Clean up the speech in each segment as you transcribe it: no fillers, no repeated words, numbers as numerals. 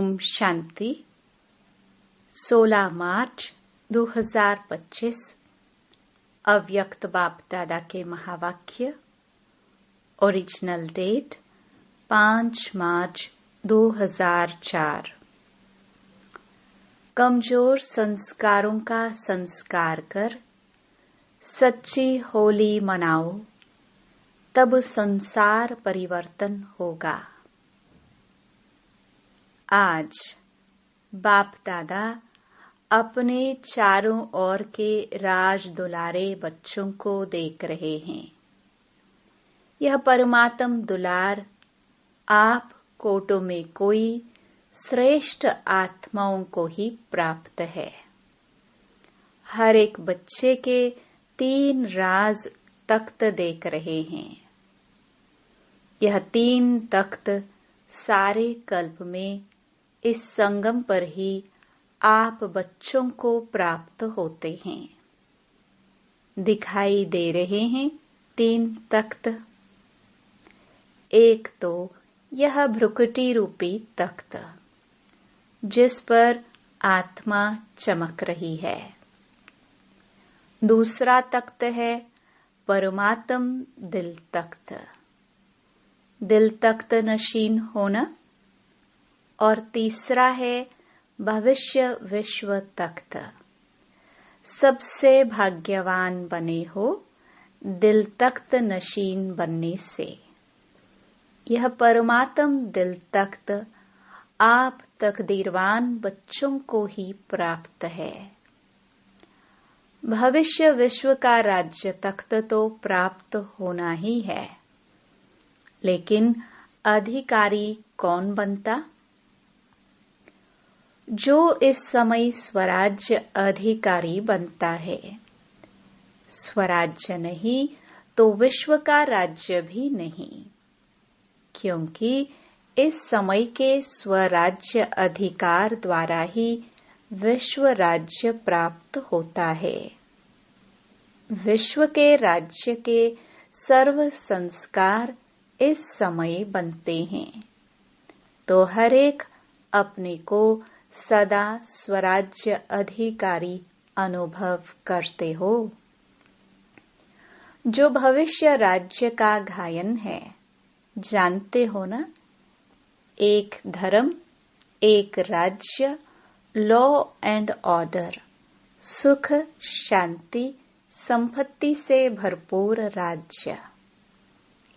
ओम शांति। 16 मार्च 2025 अव्यक्त बाप दादा के महावाक्य। ओरिजिनल डेट 5 मार्च 2004। कमजोर संस्कारों का संस्कार कर सच्ची होली मनाओ, तब संसार परिवर्तन होगा। आज बाप दादा अपने चारों ओर के राज दुलारे बच्चों को देख रहे हैं। यह परमात्म दुलार आप कोटों में कोई श्रेष्ठ आत्माओं को ही प्राप्त है। हर एक बच्चे के 3 राज तख्त देख रहे हैं। यह 3 तख्त सारे कल्प में इस संगम पर ही आप बच्चों को प्राप्त होते हैं। दिखाई दे रहे हैं 3 तख्त। एक तो यह भ्रुकुटी रूपी तख्त, जिस पर आत्मा चमक रही है। दूसरा तख्त है परमात्म दिल तख्त, दिल तख्त नशीन होना। और तीसरा है भविष्य विश्व तख्त। सबसे भाग्यवान बने हो दिल तख्त नशीन बनने से। यह परमात्म दिल तख्त आप तकदीरवान बच्चों को ही प्राप्त है। भविष्य विश्व का राज्य तख्त तो प्राप्त होना ही है, लेकिन अधिकारी कौन बनता? जो इस समय स्वराज्य अधिकारी बनता है। स्वराज्य नहीं तो विश्व का राज्य भी नहीं, क्योंकि इस समय के स्वराज्य अधिकार द्वारा ही विश्व राज्य प्राप्त होता है। विश्व के राज्य के सर्व संस्कार इस समय बनते हैं, तो हर एक अपने को सदा स्वराज्य अधिकारी अनुभव करते हो। जो भविष्य राज्य का गायन है, जानते हो ना? एक धर्म, एक राज्य, लॉ एंड ऑर्डर, सुख शांति संपत्ति से भरपूर राज्य।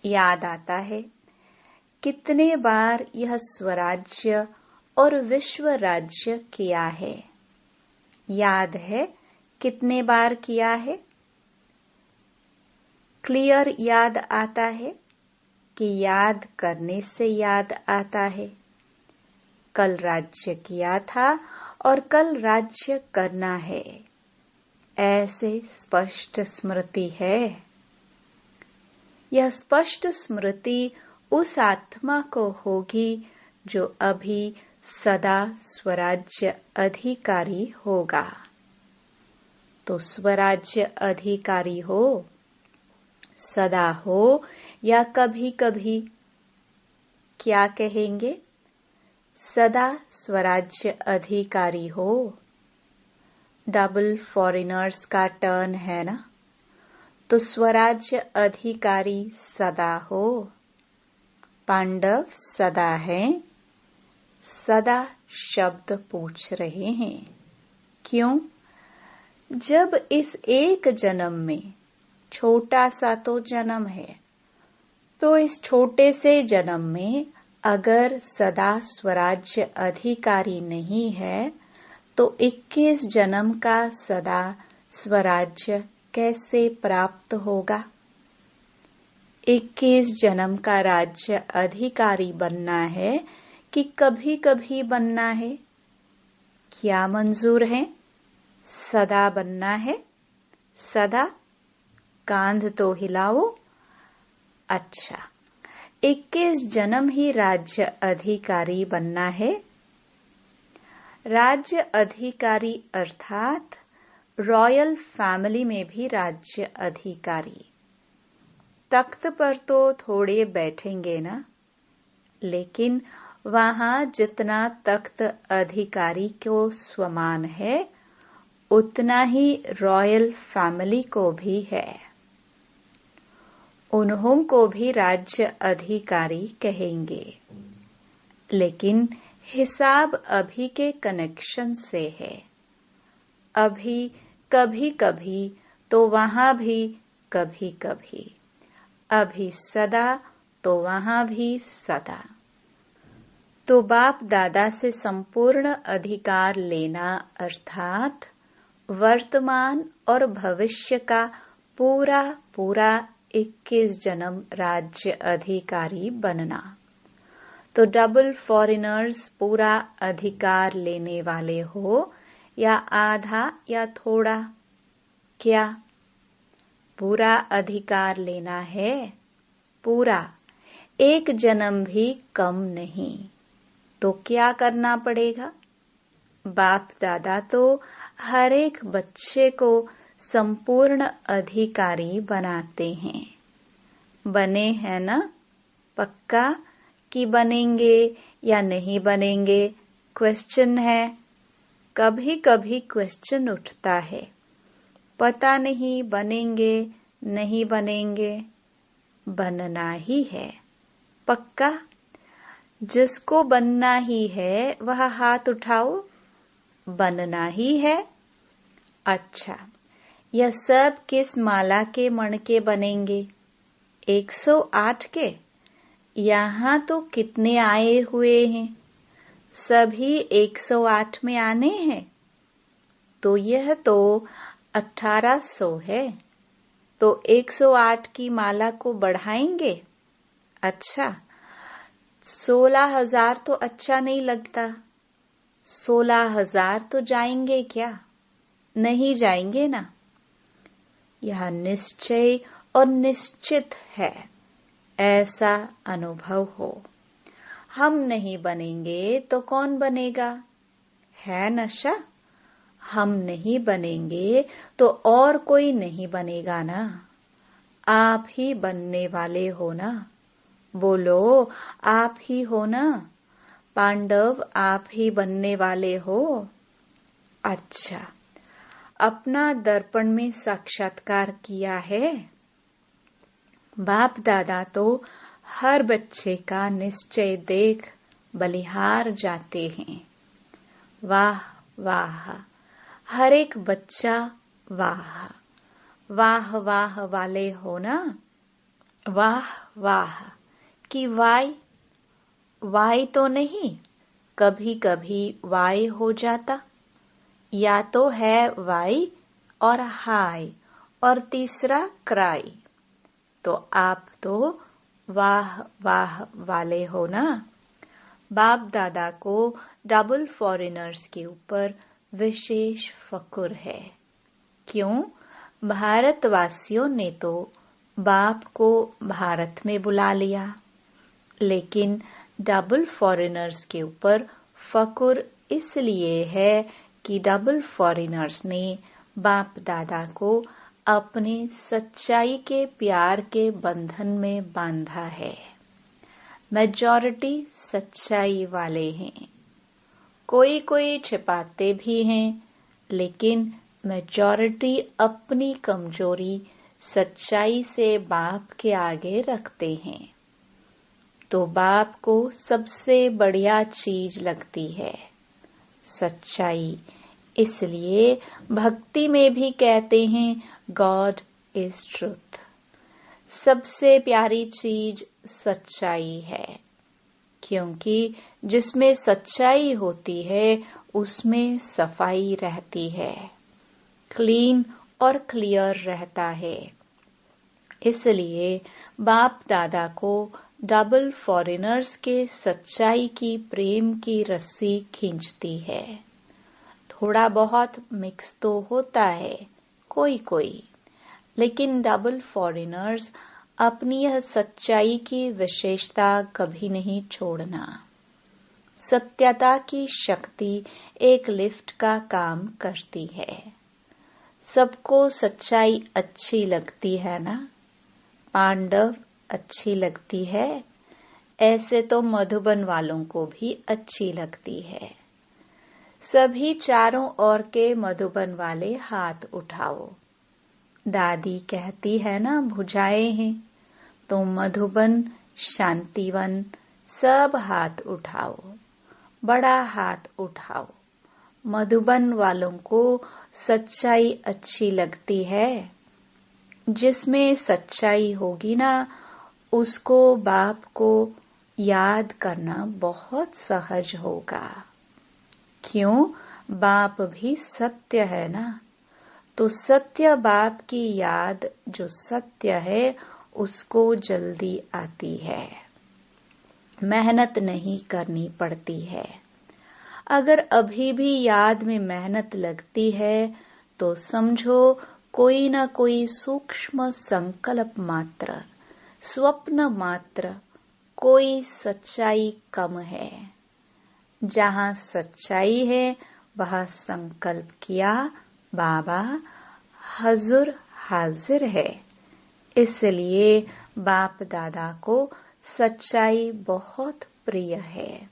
याद आता है कितने बार यह स्वराज्य और विश्व राज्य किया है? याद है कितने बार किया है? क्लियर याद आता है कि याद करने से याद आता है? कल राज्य किया था और कल राज्य करना है, ऐसे स्पष्ट स्मृति है। यह स्पष्ट स्मृति उस आत्मा को होगी जो अभी सदा स्वराज्य अधिकारी होगा। तो स्वराज्य अधिकारी हो, सदा हो या कभी कभी, क्या कहेंगे? सदा स्वराज्य अधिकारी हो। डबल फॉरेनर्स का टर्न है ना, तो स्वराज्य अधिकारी सदा हो। पांडव सदा हैं, सदा शब्द पूछ रहे हैं। क्यों? जब इस एक जन्म में, छोटा सा तो जन्म है, तो इस छोटे से जन्म में अगर सदा स्वराज्य अधिकारी नहीं है, तो 21 जन्म का सदा स्वराज्य कैसे प्राप्त होगा? 21 जन्म का राज्य अधिकारी बनना है कि कभी कभी बनना है? क्या मंजूर है? सदा बनना है? सदा? कांध तो हिलाओ। अच्छा, 21 जन्म ही राज्य अधिकारी बनना है। राज्य अधिकारी अर्थात रॉयल फैमिली में भी राज्य अधिकारी। तख्त पर तो थोड़े बैठेंगे ना, लेकिन वहां जितना तख्त अधिकारी को स्वमान है उतना ही रॉयल फैमिली को भी है। उन्हों को भी राज्य अधिकारी कहेंगे, लेकिन हिसाब अभी के कनेक्शन से है। अभी कभी कभी तो वहां भी कभी कभी, अभी सदा तो वहां भी सदा। तो बाप दादा से संपूर्ण अधिकार लेना अर्थात वर्तमान और भविष्य का पूरा पूरा 21 जन्म राज्य अधिकारी बनना। तो डबल फॉरेनर्स पूरा अधिकार लेने वाले हो या आधा या थोड़ा, क्या पूरा अधिकार लेना है? पूरा, एक जन्म भी कम नहीं। तो क्या करना पड़ेगा? बाप दादा तो हर एक बच्चे को संपूर्ण अधिकारी बनाते हैं। बने हैं ना? पक्का कि बनेंगे या नहीं बनेंगे? क्वेश्चन है। कभी कभी क्वेश्चन उठता है, पता नहीं बनेंगे नहीं बनेंगे। बनना ही है। पक्का? जिसको बनना ही है वह हाथ उठाओ। बनना ही है। अच्छा, यह सब किस माला के मण के बनेंगे? 108 के? यहाँ तो कितने आए हुए हैं? सभी 108 में आने हैं। तो यह तो 1800 है। तो 108 की माला को बढ़ाएंगे। अच्छा, 16,000 तो अच्छा नहीं लगता। 16,000 तो जाएंगे क्या? नहीं जाएंगे ना। यह निश्चय और निश्चित है, ऐसा अनुभव हो। हम नहीं बनेंगे तो कौन बनेगा? है नशा। हम नहीं बनेंगे तो और कोई नहीं बनेगा ना। आप ही बनने वाले हो ना। बोलो, आप ही हो ना। पांडव आप ही बनने वाले हो। अच्छा, अपना दर्पण में साक्षात्कार किया है? बाप दादा तो हर बच्चे का निश्चय देख बलिहार जाते हैं। वाह वाह, हर एक बच्चा वाह वाह वाह वाले हो ना। वाह वाह कि वाई तो नहीं, कभी कभी वाई हो जाता। या तो है वाई और हाय और तीसरा क्राई। तो आप तो वाह वाह वाले हो ना। बाप दादा को डबल फॉरेनर्स के ऊपर विशेष फक्र है। क्यों? भारतवासियों ने तो बाप को भारत में बुला लिया, लेकिन डबल फॉरेनर्स के ऊपर फक्र इसलिए है कि डबल फॉरेनर्स ने बाप दादा को अपने सच्चाई के प्यार के बंधन में बांधा है। मेजॉरिटी सच्चाई वाले हैं। कोई कोई छिपाते भी हैं, लेकिन मेजॉरिटी अपनी कमजोरी सच्चाई से बाप के आगे रखते हैं। तो बाप को सबसे बढ़िया चीज लगती है सच्चाई। इसलिए भक्ति में भी कहते हैं गॉड इज ट्रुथ। सबसे प्यारी चीज सच्चाई है, क्योंकि जिसमें सच्चाई होती है उसमें सफाई रहती है, क्लीन और क्लियर रहता है। इसलिए बाप दादा को डबल फॉरेनर्स के सच्चाई की प्रेम की रस्सी खींचती है। थोड़ा बहुत मिक्स तो होता है कोई, लेकिन डबल फॉरेनर्स अपनी यह सच्चाई की विशेषता कभी नहीं छोड़ना। सत्यता की शक्ति एक लिफ्ट का काम करती है। सबको सच्चाई अच्छी लगती है ना। पांडव अच्छी लगती है। ऐसे तो मधुबन वालों को भी अच्छी लगती है। सभी चारों ओर के मधुबन वाले हाथ उठाओ। दादी कहती है ना, भुजाएं हैं, तो मधुबन, शांतिवन सब हाथ उठाओ, बड़ा हाथ उठाओ। मधुबन वालों को सच्चाई अच्छी लगती है। जिसमें सच्चाई होगी ना, उसको बाप को याद करना बहुत सहज होगा। क्यों? बाप भी सत्य है ना, तो सत्य बाप की याद जो सत्य है उसको जल्दी आती है, मेहनत नहीं करनी पड़ती है। अगर अभी भी याद में मेहनत लगती है तो समझो कोई न कोई सूक्ष्म संकल्प मात्र, स्वप्न मात्र, कोई सच्चाई कम है। जहाँ सच्चाई है वह संकल्प किया, बाबा हजूर हाजिर है। इसलिए बाप दादा को सच्चाई बहुत प्रिय है।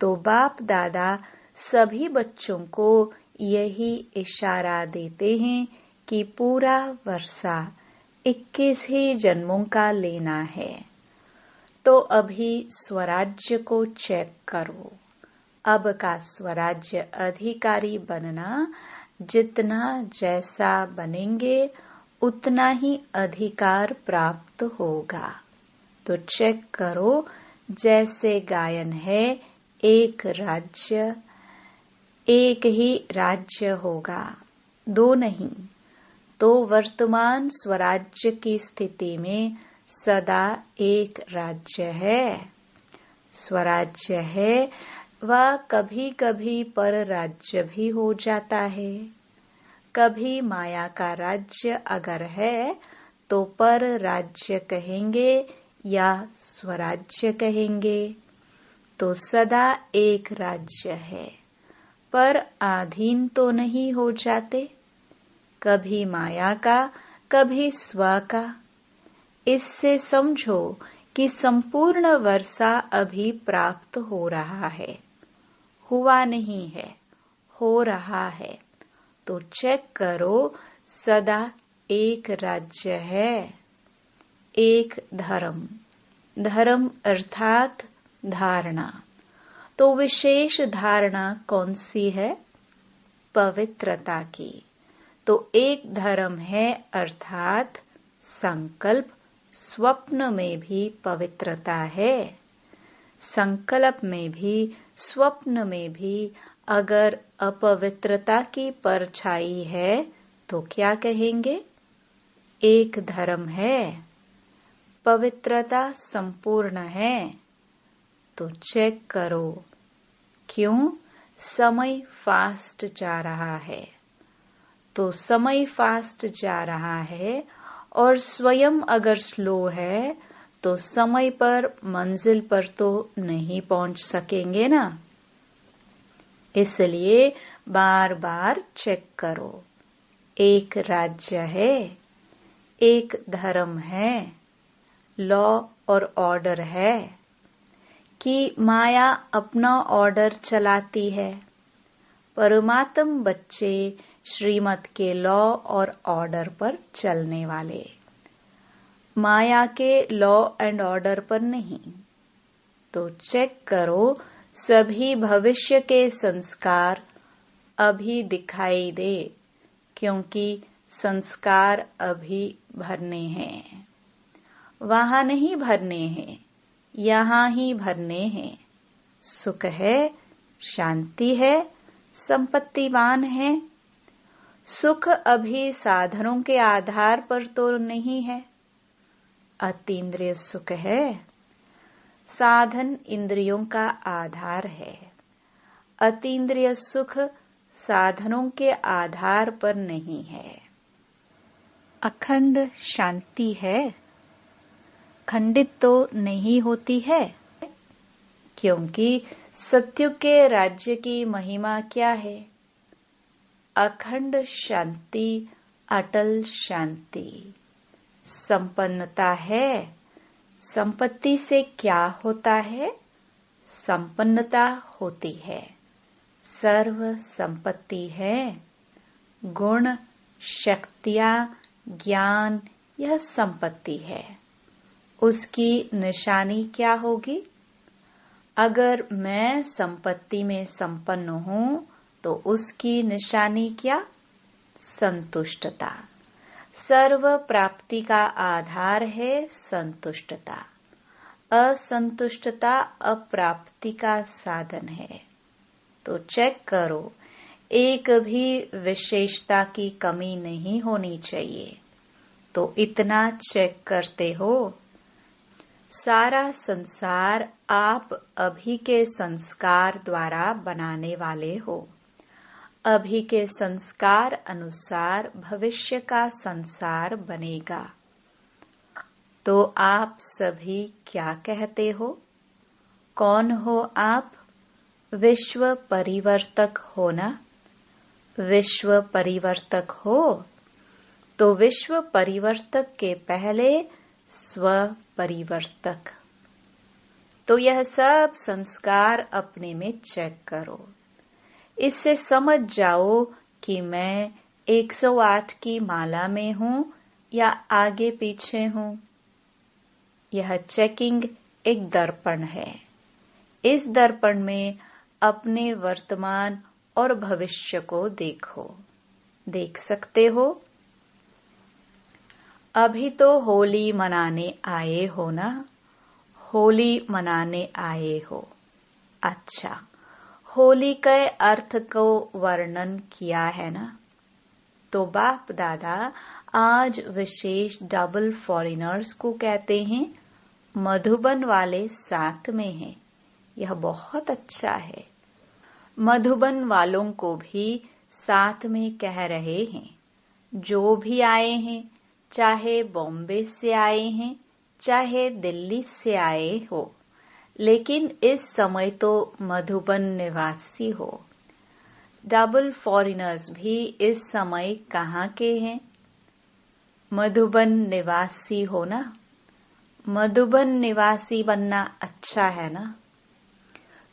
तो बाप दादा सभी बच्चों को यही इशारा देते हैं कि पूरा वर्षा 21 ही जन्मों का लेना है। तो अभी स्वराज्य को चेक करो। अब का स्वराज्य अधिकारी बनना, जितना जैसा बनेंगे उतना ही अधिकार प्राप्त होगा। तो चेक करो, जैसे गायन है, एक राज्य, एक ही राज्य होगा, दो नहीं। तो वर्तमान स्वराज्य की स्थिति में सदा एक राज्य है। स्वराज्य है वह कभी कभी पर राज्य भी हो जाता है। कभी माया का राज्य अगर है तो पर राज्य कहेंगे या स्वराज्य कहेंगे। तो सदा एक राज्य है, पर अधीन तो नहीं हो जाते, कभी माया का कभी स्व का। इससे समझो कि संपूर्ण वर्षा अभी प्राप्त हो रहा है, हुआ नहीं है, हो रहा है। तो चेक करो, सदा एक राज्य है, एक धर्म। धर्म अर्थात धारणा। तो विशेष धारणा कौन सी है? पवित्रता की। तो एक धर्म है अर्थात संकल्प। स्वप्न में भी पवित्रता है। संकल्प में भी, स्वप्न में भी अगर अपवित्रता की परछाई है तो क्या कहेंगे? एक धर्म है, पवित्रता संपूर्ण है। तो चेक करो, क्यों? समय फास्ट जा रहा है। तो समय फास्ट जा रहा है और स्वयं अगर स्लो है तो समय पर मंजिल पर तो नहीं पहुंच सकेंगे ना। इसलिए बार बार चेक करो, एक राज्य है, एक धर्म है, लॉ और ऑर्डर है। कि माया अपना ऑर्डर चलाती है, परमात्म बच्चे श्रीमत के लॉ और ऑर्डर पर चलने वाले, माया के लॉ एंड ऑर्डर पर नहीं। तो चेक करो, सभी भविष्य के संस्कार अभी दिखाई दे, क्योंकि संस्कार अभी भरने हैं। वहां नहीं भरने हैं, यहाँ ही भरने हैं। सुख है, शांति है, संपत्तिवान है। सुख अभी साधनों के आधार पर तो नहीं है, अतीन्द्रिय सुख है। साधन इंद्रियों का आधार है, अतीन्द्रिय सुख साधनों के आधार पर नहीं है। अखंड शांति है, खंडित तो नहीं होती है, क्योंकि सत्युग के राज्य की महिमा क्या है? अखंड शांति, अटल शांति। संपन्नता है, संपत्ति से क्या होता है? संपन्नता होती है। सर्व संपत्ति है। गुण, शक्तियां, ज्ञान, यह संपत्ति है। उसकी निशानी क्या होगी? अगर मैं संपत्ति में संपन्न हूं तो उसकी निशानी क्या? संतुष्टता। सर्व प्राप्ति का आधार है संतुष्टता। असंतुष्टता अप्राप्ति का साधन है। तो चेक करो, एक भी विशेषता की कमी नहीं होनी चाहिए। तो इतना चेक करते हो। सारा संसार आप अभी के संस्कार द्वारा बनाने वाले हो। अभी के संस्कार अनुसार भविष्य का संसार बनेगा। तो आप सभी क्या कहते हो? कौन हो आप? विश्व परिवर्तक हो ना? विश्व परिवर्तक हो तो विश्व परिवर्तक के पहले स्व परिवर्तक। तो यह सब संस्कार अपने में चेक करो। इससे समझ जाओ कि मैं 108 की माला में हूं या आगे पीछे हूं। यह चेकिंग एक दर्पण है। इस दर्पण में अपने वर्तमान और भविष्य को देखो। देख सकते हो? अभी तो होली मनाने आए हो ना? होली मनाने आए हो। अच्छा, होली के अर्थ को वर्णन किया है ना? तो बाप दादा आज विशेष डबल फॉरेनर्स को कहते हैं। मधुबन वाले साथ में हैं। यह बहुत अच्छा है। मधुबन वालों को भी साथ में कह रहे हैं। जो भी आए हैं, चाहे बॉम्बे से आए हैं, चाहे दिल्ली से आए हो, लेकिन इस समय तो मधुबन निवासी हो। डबल फॉरेनर्स भी इस समय कहाँ के हैं? मधुबन निवासी हो ना? मधुबन निवासी बनना अच्छा है ना?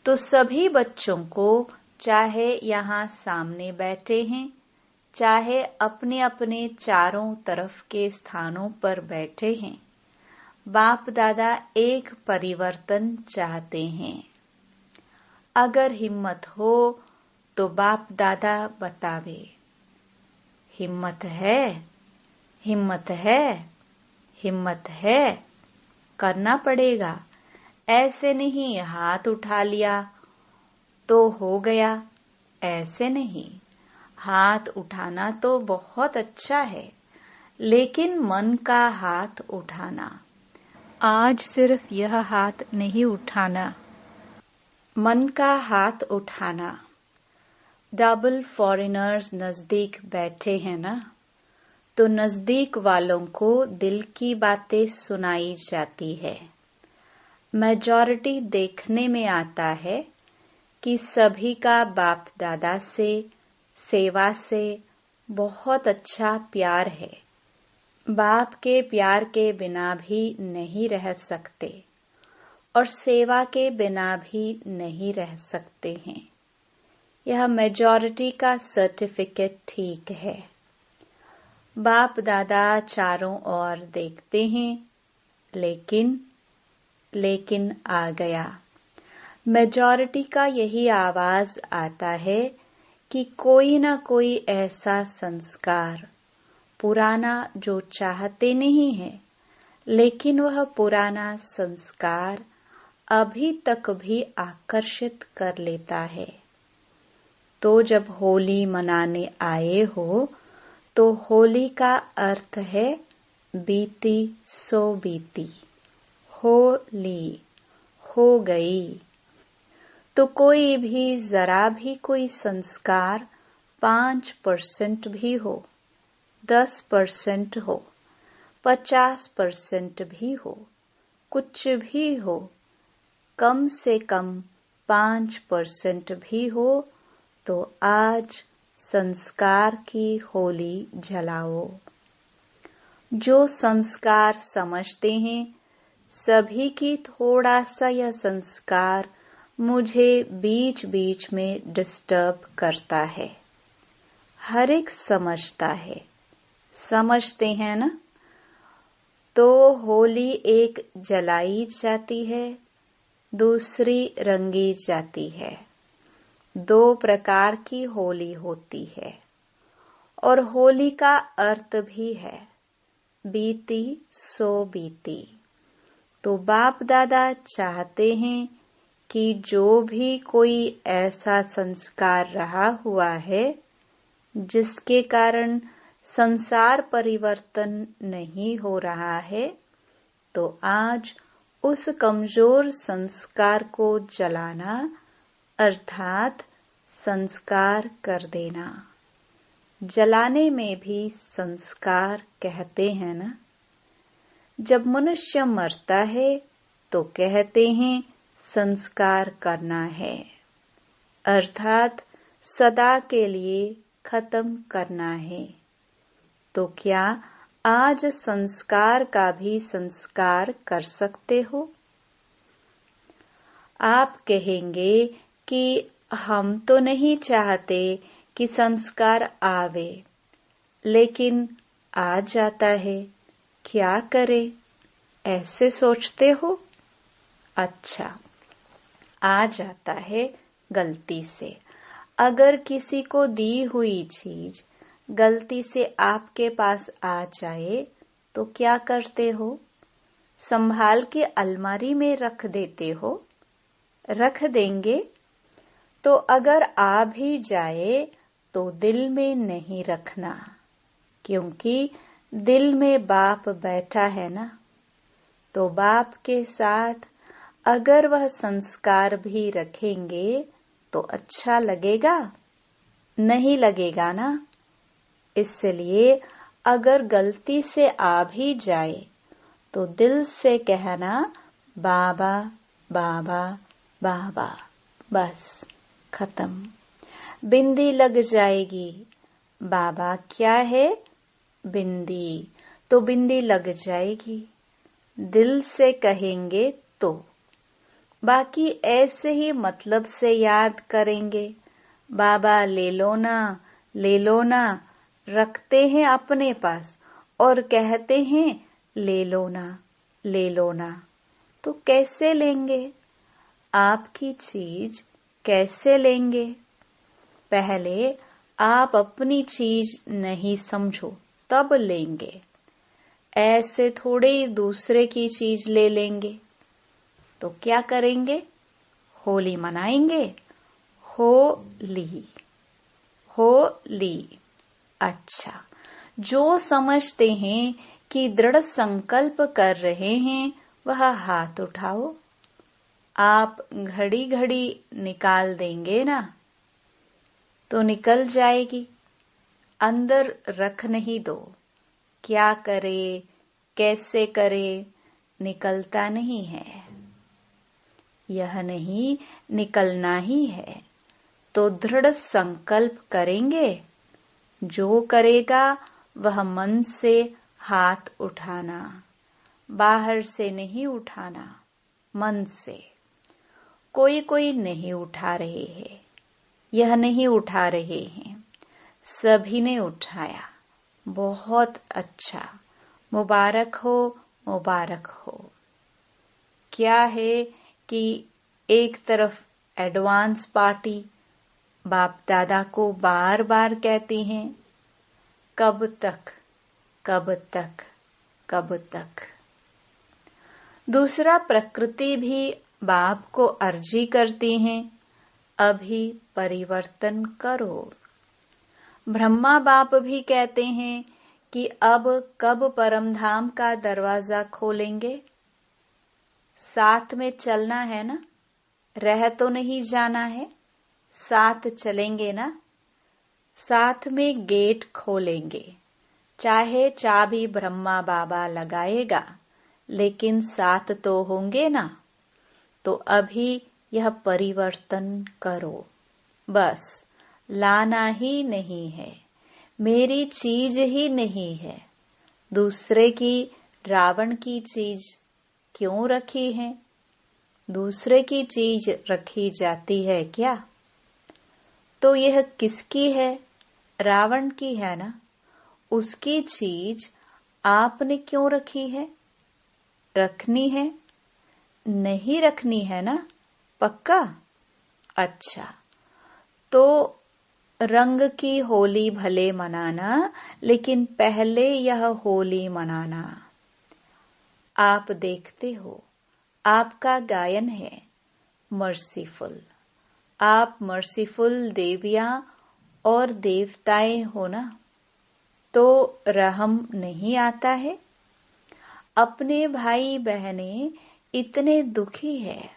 तो सभी बच्चों को, चाहे यहाँ सामने बैठे हैं, चाहे अपने अपने चारों तरफ के स्थानों पर बैठे हैं, बाप दादा एक परिवर्तन चाहते हैं। अगर हिम्मत हो तो बाप दादा बतावे। हिम्मत है, हिम्मत है, हिम्मत है। करना पड़ेगा। ऐसे नहीं हाथ उठा लिया तो हो गया, ऐसे नहीं। हाथ उठाना तो बहुत अच्छा है, लेकिन मन का हाथ उठाना। आज सिर्फ यह हाथ नहीं उठाना, मन का हाथ उठाना। डबल फॉरेनर्स नजदीक बैठे हैं ना? तो नजदीक वालों को दिल की बातें सुनाई जाती है। मेजॉरिटी देखने में आता है कि सभी का बाप दादा से, सेवा से बहुत अच्छा प्यार है। बाप के प्यार के बिना भी नहीं रह सकते और सेवा के बिना भी नहीं रह सकते हैं। यह मेजॉरिटी का सर्टिफिकेट ठीक है। बाप दादा चारों ओर देखते हैं, लेकिन आ गया। मेजॉरिटी का यही आवाज आता है कि कोई ना कोई ऐसा संस्कार पुराना जो चाहते नहीं है, लेकिन वह पुराना संस्कार अभी तक भी आकर्षित कर लेता है। तो जब होली मनाने आए हो तो होली का अर्थ है बीती सो बीती। होली हो गई। तो कोई भी जरा भी कोई संस्कार 5% भी हो, 10% हो, 50% भी हो, कुछ भी हो, कम से कम 5% भी हो, तो आज संस्कार की होली जलाओ। जो संस्कार समझते हैं सभी की थोड़ा सा यह संस्कार मुझे बीच बीच में डिस्टर्ब करता है। हर एक समझता है, समझते हैं ना। तो होली एक जलाई जाती है, दूसरी रंगी जाती है। 2 प्रकार की होली होती है। और होली का अर्थ भी है बीती सो बीती। तो बाप दादा चाहते हैं कि जो भी कोई ऐसा संस्कार रहा हुआ है जिसके कारण संसार परिवर्तन नहीं हो रहा है, तो आज उस कमजोर संस्कार को जलाना अर्थात संस्कार कर देना। जलाने में भी संस्कार कहते हैं ना। जब मनुष्य मरता है तो कहते हैं संस्कार करना है, अर्थात सदा के लिए खत्म करना है। तो क्या आज संस्कार का भी संस्कार कर सकते हो? आप कहेंगे कि हम तो नहीं चाहते कि संस्कार आवे, लेकिन आ जाता है, क्या करें? ऐसे सोचते हो? अच्छा, आ जाता है गलती से। अगर किसी को दी हुई चीज गलती से आपके पास आ जाए तो क्या करते हो? संभाल के अलमारी में रख देते हो? रख देंगे। तो अगर आ भी जाए तो दिल में नहीं रखना, क्योंकि दिल में बाप बैठा है ना। तो बाप के साथ अगर वह संस्कार भी रखेंगे तो अच्छा लगेगा? नहीं लगेगा ना। इसलिए अगर गलती से आ भी जाए तो दिल से कहना बाबा बाबा बाबा, बस खत्म। बिंदी लग जाएगी। बाबा क्या है? बिंदी। तो बिंदी लग जाएगी। दिल से कहेंगे तो। बाकी ऐसे ही मतलब से याद करेंगे, बाबा ले लो ना, ले लो ना, रखते हैं अपने पास और कहते हैं ले लो ना, ले लो ना। तो कैसे लेंगे? आपकी चीज कैसे लेंगे? पहले आप अपनी चीज नहीं समझो तब लेंगे। ऐसे थोड़े ही दूसरे की चीज ले लेंगे। तो क्या करेंगे? होली मनाएंगे। होली, होली। अच्छा, जो समझते हैं कि दृढ़ संकल्प कर रहे हैं वह हाथ उठाओ। आप घड़ी घड़ी निकाल देंगे ना, तो निकल जाएगी। अंदर रख नहीं दो। क्या करे, कैसे करे, निकलता नहीं है। यह नहीं, निकलना ही है। तो दृढ़ संकल्प करेंगे। जो करेगा वह मन से हाथ उठाना, बाहर से नहीं उठाना, मन से। कोई कोई नहीं उठा रहे हैं, यह नहीं उठा रहे हैं, सभी ने उठाया। बहुत अच्छा, मुबारक हो, मुबारक हो। क्या है कि एक तरफ एडवांस पार्टी बाप दादा को बार बार कहती हैं, कब तक, कब तक, कब तक। दूसरा प्रकृति भी बाप को अर्जी करती हैं, अभी परिवर्तन करो। ब्रह्मा बाप भी कहते हैं कि अब कब परमधाम का दरवाजा खोलेंगे। साथ में चलना है ना, रह तो नहीं जाना है, साथ चलेंगे ना। साथ में गेट खोलेंगे, चाहे चाबी ब्रह्मा बाबा लगाएगा, लेकिन साथ तो होंगे ना। तो अभी यह परिवर्तन करो, बस लाना ही नहीं है। मेरी चीज ही नहीं है, दूसरे की, रावण की चीज क्यों रखी है? दूसरे की चीज रखी जाती है क्या? तो यह किसकी है? रावण की है ना। उसकी चीज आपने क्यों रखी है? रखनी है? नहीं रखनी है ना? पक्का? अच्छा, तो रंग की होली भले मनाना, लेकिन पहले यह होली मनाना। आप देखते हो, आपका गायन है मर्सीफुल। आप मर्सीफुल देवियां और देवताएं हो ना, तो रहम नहीं आता है? अपने भाई बहनें इतने दुखी है,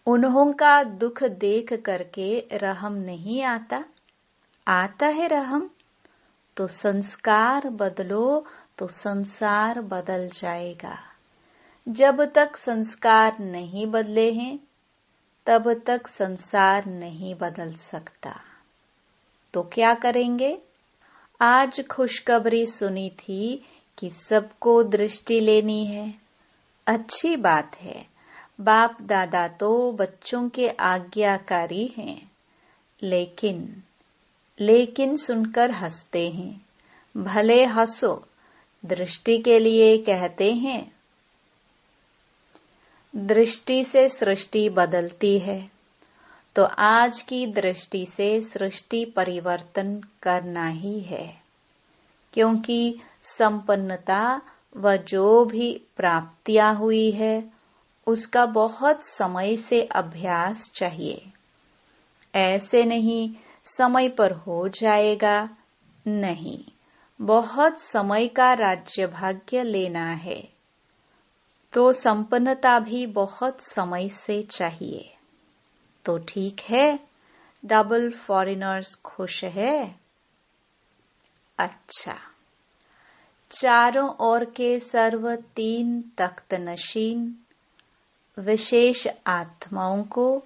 उन्हों का दुख देख करके रहम नहीं आता? आता है रहम। तो संस्कार बदलो तो संसार बदल जाएगा। जब तक संस्कार नहीं बदले हैं, तब तक संसार नहीं बदल सकता। तो क्या करेंगे? आज खुशखबरी सुनी थी कि सबको दृष्टि लेनी है। अच्छी बात है। बाप दादा तो बच्चों के आज्ञाकारी हैं, लेकिन सुनकर हंसते हैं। भले हंसो, दृष्टि के लिए कहते हैं। दृष्टि से सृष्टि बदलती है, तो आज की दृष्टि से सृष्टि परिवर्तन करना ही है, क्योंकि संपन्नता व जो भी प्राप्तियां हुई है, उसका बहुत समय से अभ्यास चाहिए। ऐसे नहीं समय पर हो जाएगा, नहीं, बहुत समय का राज्य भाग्य लेना है, तो संपन्नता भी बहुत समय से चाहिए। तो ठीक है, डबल फॉरेनर्स खुश है। अच्छा, चारों ओर के सर्व 3 तख्त नशीन विशेष आत्माओं को,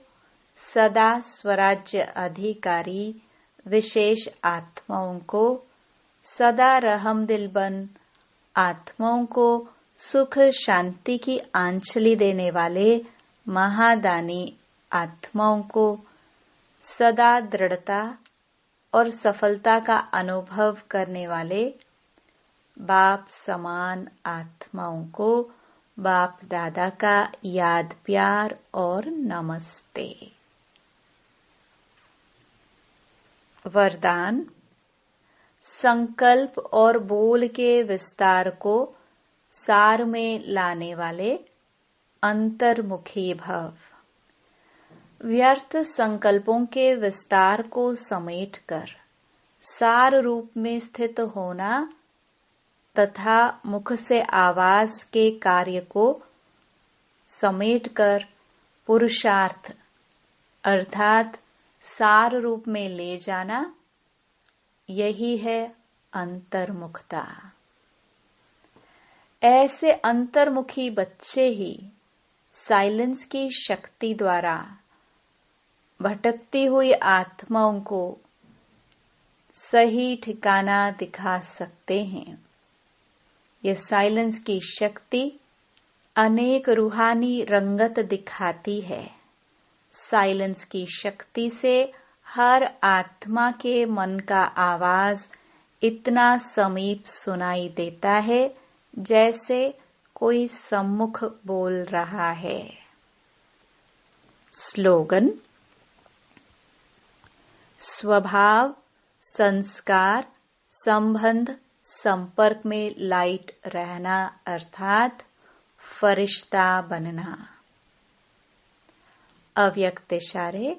सदा स्वराज्य अधिकारी विशेष आत्माओं को, सदा रहमदिलबन आत्माओं को सुख शांति की आंचली देने वाले महादानी आत्माओं को, सदा दृढ़ता और सफलता का अनुभव करने वाले बाप समान आत्माओं को बाप दादा का याद प्यार और नमस्ते। वरदान। संकल्प और बोल के विस्तार को सार में लाने वाले अंतर्मुखी भव। व्यर्थ संकल्पों के विस्तार को समेटकर सार रूप में स्थित होना तथा मुख से आवाज के कार्य को समेटकर पुरुषार्थ अर्थात सार रूप में ले जाना, यही है अंतर्मुखता। ऐसे अंतर्मुखी बच्चे ही साइलेंस की शक्ति द्वारा भटकती हुई आत्माओं को सही ठिकाना दिखा सकते हैं। यह साइलेंस की शक्ति अनेक रूहानी रंगत दिखाती है। साइलेंस की शक्ति से हर आत्मा के मन का आवाज इतना समीप सुनाई देता है जैसे कोई सम्मुख बोल रहा है। स्लोगन। स्वभाव, संस्कार, संबंध, संपर्क में लाइट रहना अर्थात फरिश्ता बनना। अव्यक्त इशारे।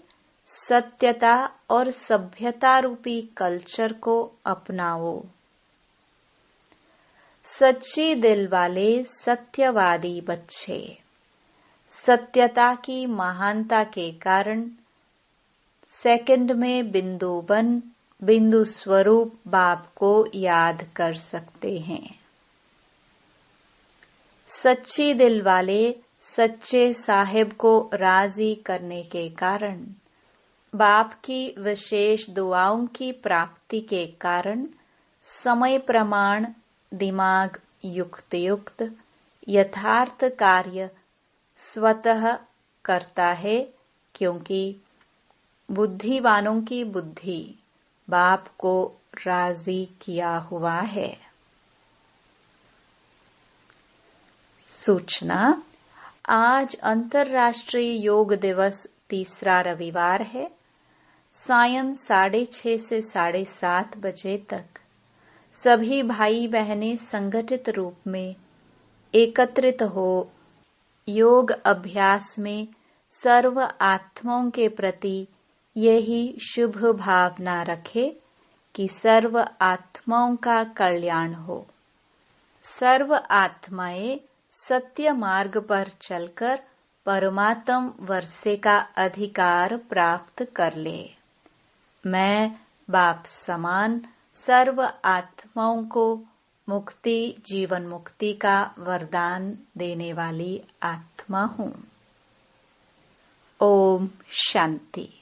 सत्यता और सभ्यता रूपी कल्चर को अपनाओ। सच्ची दिल वाले सत्यवादी बच्चे सत्यता की महानता के कारण सेकंड में बिंदु स्वरूप बाप को याद कर सकते हैं। सच्ची दिल वाले सच्चे साहिब को राजी करने के कारण बाप की विशेष दुआओं की प्राप्ति के कारण समय प्रमाण दिमाग युक्त यथार्थ कार्य स्वतः करता है, क्योंकि बुद्धिवानों की बुद्धि बाप को राजी किया हुआ है। सूचना, आज अंतर्राष्ट्रीय योग दिवस तीसरा रविवार है। सायं 6:30 से 7:30 बजे तक सभी भाई बहनें संगठित रूप में एकत्रित हो योग अभ्यास में सर्व आत्माओं के प्रति यही शुभ भावना रखे कि सर्व आत्माओं का कल्याण हो। सर्व आत्माएं सत्य मार्ग पर चलकर परमात्म वर्षे का अधिकार प्राप्त कर ले। मैं बाप समान सर्व आत्माओं को मुक्ति, जीवन मुक्ति का वरदान देने वाली आत्मा हूँ। ओम शांति।